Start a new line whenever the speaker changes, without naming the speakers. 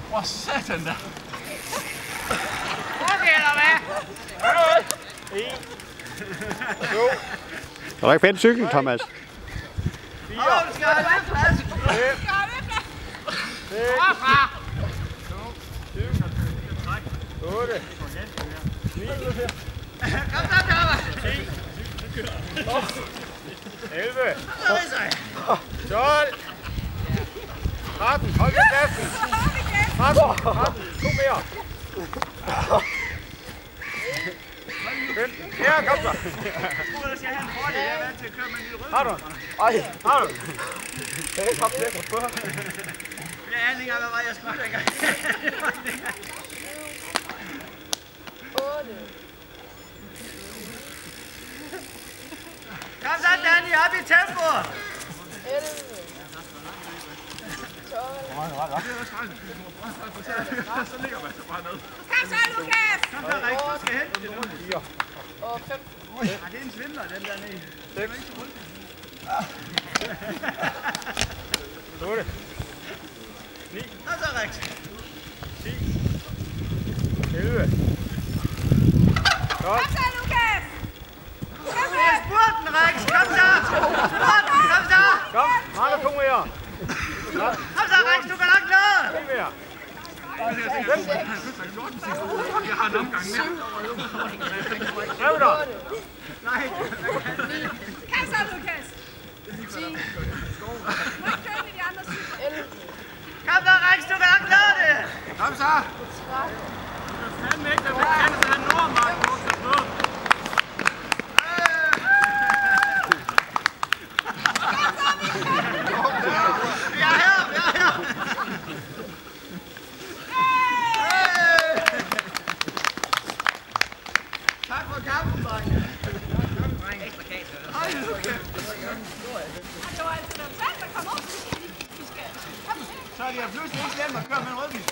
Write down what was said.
Hvor satan da.
Okay, eller hvad?
1, 2,
Er der ikke pænt cykel, Thomas?
4, 5, 6, 7, 8, 9, 11, 12, 13, hold i pladsen. 13, 2 mere. 15, ja, kom så. Har du? Ej, har du? Det er top lækker før.
Jeg aner ikke, hvad jeg skulle dengang.
8.
Kom så, Danny, op i tempo!
11. 12.
Så ligger man så bare ned.
Kom så, Lukas! Kom så, Rik, du skal hente det.
4,
Og 15.
Det er en svindler, den der nede.
6, 8, 9,
Kom så, Rik.
10, 11, 12,
Kom så, Lukas! Kom så! Spurten, Rik! Kom så! Spurten, kom så!
kom, mange 2 mere.
Kom så, Rik, du kan nok nå!
10 mere.
Jeg har en omgang mere.
11 der.
Nej.
Kom så, Lukas!
10.
Må ikke køre med de andre cykler.
11.
Kom så, Rik, du kan nok nå det!
Kom så.
13.
Fandme ikke, der vil kende sig en nordmark.
Jeg er her, jeg er her! Tak for kampen, drenge. Ekstra kage.
Og det var altid dem selv, der kom op. Vi skal.
Så er de pludselig ikke glemt at køre med en rødvin.